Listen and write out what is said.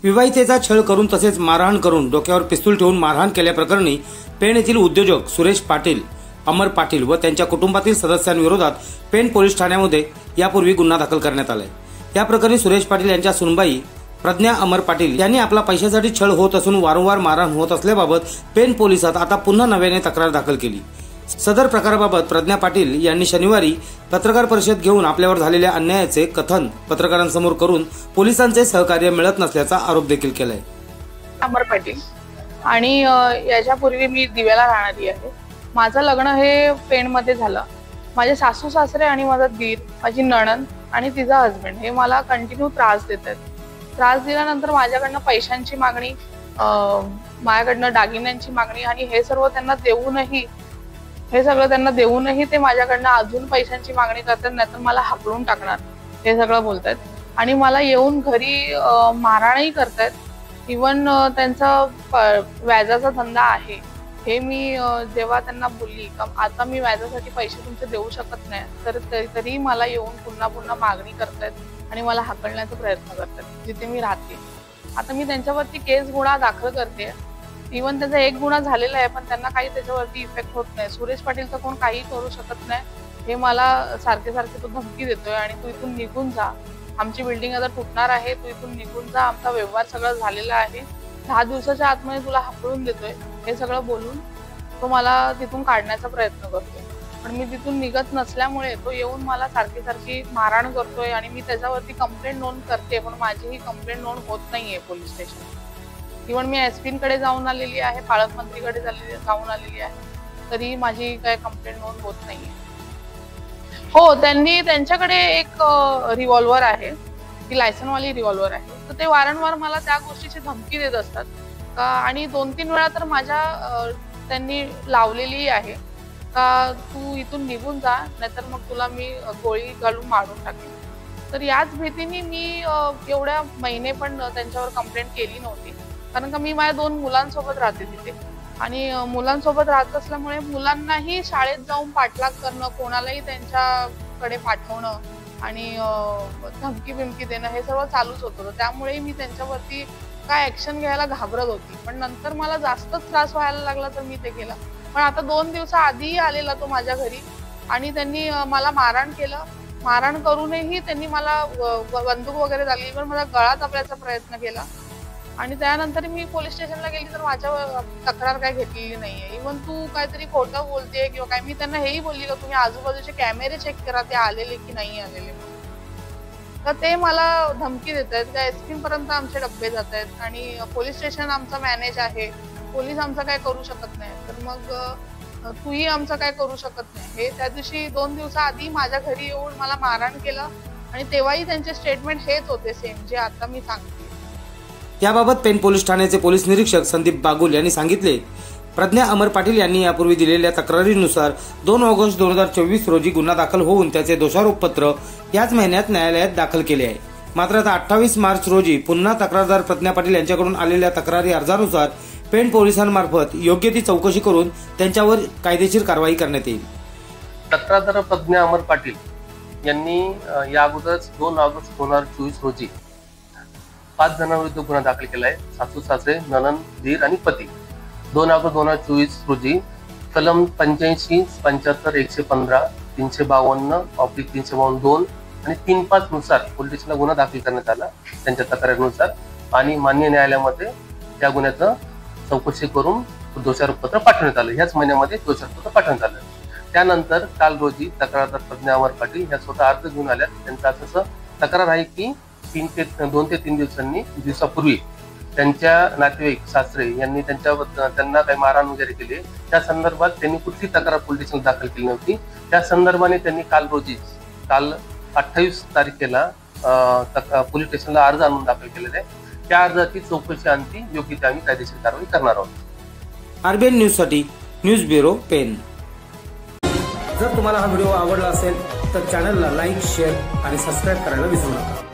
विवाहितेचा छळ करून तसेच मारहाण करून डोक्यावर पिस्तूल ठेवून मारहाण केल्याप्रकरणी पेण येथील उद्योजक सुरेश पाटील, अमर पाटील व त्यांच्या कुटुंबातील सदस्यांविरोधात पेण पोलीस ठाण्यामध्ये यापूर्वी गुन्हा दाखल करण्यात आलाय। या प्रकरणी सुरेश पाटील यांच्या सुनबाई प्रज्ञा अमर पाटील यांनी आपला पैशासाठी छळ होत असून वारंवार मारहाण होत असल्याबाबत पेण पोलिसात आता पुन्हा नव्याने तक्रार दाखल केली। सदर प्रकाराबाबत प्रज्ञा पाटील यांनी शनिवारी पत्रकार परिषद घेऊन आपल्यावर झालेल्या अन्यायाचे कथन पत्रकारांसमोर करून पोलिसांचे सहकार्य मिळत नसल्याचा आरोप देखील केलाय। अमर पाटील आणि याच्यापूर्वी मी दिव्याला राहणारी आहे। माझं लग्न हे पेणमध्ये झालं। माझे सासू सासरे आणि माझा दीर, माझी नणंद आणि तिचा हस्बंड हे मला कंटिन्यू त्रास देतात। त्रास दिल्यानंतर माझ्याकडनं पैशांची मागणी, माझ्याकडनं दागिन्यांची मागणी आणि हे सगळं त्यांना देऊनही ते माझ्याकडनं अजून पैशांची मागणी करतात, नाहीतर मला हाकलून टाकणार हे सगळं बोलतात आणि मला येऊन घरी मारहाणही करतात। इवन त्यांचा व्याजाचा धंदा आहे हे मी जेव्हा त्यांना बोलली का आता मी व्याजासाठी पैसे तुमचे देऊ शकत नाही, तर तरी मला येऊन पुन्हा मागणी करतात आणि मला हाकलण्याचा प्रयत्न करतात जिथे मी राहते। आता मी त्यांच्यावरती केस गुन्हा दाखल करते। इवन त्याचा एक गुन्हा झालेला आहे, पण त्यांना काही त्याच्यावरती इफेक्ट होत नाही। सुरेश पाटील तर कोण काही करू शकत नाही हे मला सारखे तो धमकी देतोय आणि तू इथून निघून जा, आमची बिल्डिंग आता तुटणार आहे, तू इथून निघून जा, आमचा व्यवहार सगळं झालेला आहे, 10 दिवसाच्या आतमध्ये तुला हाकलून देतोय हे सगळं बोलून तो मला तिथून काढण्याचा प्रयत्न करतोय। पण मी तिथून निघत नसल्यामुळे तो येऊन मला सारखी मारहाण करतोय आणि मी त्याच्यावरती कंप्लेंट नोंद करते, पण माझी ही कंप्लेंट नोंद होत नाहीये पोलीस स्टेशन। इव्हन मी एसपीकडे जाऊन आलेली आहे, पालकमंत्रीकडे जाऊन आलेली आहे, तरी माझी काय कंप्लेंट नोंद होत नाहीये। हो, त्यांच्याकडे एक रिव्हॉल्वर आहे, ती लायसनवाली रिव्हॉल्वर आहे, तर ते वारंवार मला त्या गोष्टीची धमकी देत असतात आणि 2-3 वेळा तर त्यांनी लावलेली आहे का तू इथून निघून जा, नाहीतर मग तुला मी गोळी घालून मारून टाकेन। तर याच भीतीने मी एवढ्या महिने पण त्यांच्यावर कंप्लेंट केली नव्हती, कारण का मी माझ्या 2 मुलांसोबत राहते तिथे आणि मुलांसोबत राहत असल्यामुळे मुलांनाही शाळेत जाऊन पाठलाग करणं, कोणालाही त्यांच्याकडे पाठवणं आणि धमकी बिमकी देणं हे सर्व चालूच होतं। त्यामुळे मी त्यांच्यावरती काय ऍक्शन घ्यायला घाबरत होती, पण नंतर मला जास्तच त्रास व्हायला लागला तर मी ते केलं। पण आता 2 दिवसाआधी आलेला तो माझ्या घरी आणि त्यांनी मला मारहाण केलं। मारहाण करूनही त्यांनी मला बंदूक वगैरे झाली, पण मला गळा दाबण्याचा प्रयत्न केला आणि त्यानंतर मी पोलीस स्टेशनला गेली तर माझ्यावर तक्रार काय घेतलेली नाहीये। इव्हन तू काहीतरी खोटं बोलते किंवा काय, मी त्यांना हेही बोलली का तुम्ही आजूबाजूचे कॅमेरे चेक करा ते आलेले की नाही आलेले, तर ते मला धमकी देत आहेत का एसपी पर्यंत आमचे डब्बे जात आहेत आणि पोलीस स्टेशन आमचं मॅनेज आहे, पोलीस आमचं काय करू शकत नाही, तर मग तूही आमचं काय करू शकत नाही। हे त्या दिवशी 2 दिवसाआधी माझ्या घरी येऊन मला मारहाण केलं आणि तेव्हाही त्यांचे स्टेटमेंट हेच होते सेम जे आता मी सांगते। याबाबत पेण पोलीस ठाण्याचे पोलीस निरीक्षक संदीप बागुल यांनी सांगितले, प्रज्ञा अमर पाटील यांनी यापूर्वी दिलेल्या तक्रारीनुसार 2 ऑगस्ट 2024 रोजी गुन्हा दाखल होऊन त्याचे दोषारोप पत्र याच महिन्यात न्यायालयात दाखल केले आहे। मात्र आता 28 मार्च रोजी पुन्हा तक्रारदार प्रज्ञा पाटील यांच्याकडून आलेल्या तक्रारी अर्जानुसार पेण पोलिसांमार्फत योग्य ती चौकशी करून त्यांच्यावर कायदेशीर कारवाई करण्यात येईल। तक्रारदार प्रज्ञा अमर पाटील यांनी या अगोदरच 2 ऑगस्ट 2024 रोजी 5 जणांविरुद्ध गुन्हा दाखल केला आहे। सासू सासरे, नणंद, दीर आणि पती। 2 ऑगस्ट 2024 रोजी कलम 85, 75, 115, 352/352 आणि 35 नुसार पोलीस स्टेशनला गुन्हा दाखल करण्यात आला त्यांच्या तक्रारीनुसार आणि मान्य न्यायालयामध्ये त्या गुन्ह्याचं चौकशी करून दोषारोपपत्र पाठवण्यात आलं। ह्याच महिन्यामध्ये दोषारोपपत्र पाठवण्यात आलं। त्यानंतर काल रोजी तक्रारदार प्रज्ञा अमर पाटील ह्या स्वतः अर्ज घेऊन आल्या। त्यांचा असं तक्रार आहे की 2 ते 3 दिवसापूर्वी त्यांच्या नातेवाईक सासरे यांनी त्यांना काही मारहाण वगैरे केली, त्या संदर्भात त्यांनी कुठली तक्रार पोलीस स्टेशनला दाखल केली नव्हती। त्या संदर्भाने त्यांनी काल 28 तारखेला पोलीस स्टेशनला अर्ज आणून दाखल केलेला आहे। त्या अर्जाची चौकशी अंती योग्य ते आम्ही कायदेशीर कारवाई करणार आहोत। आरबीएन न्यूज साठी न्यूज ब्युरो पेण। जर तुम्हाला हा व्हिडिओ आवडला असेल तर चॅनलला लाईक, शेअर आणि सबस्क्राईब करायला विसरू नका।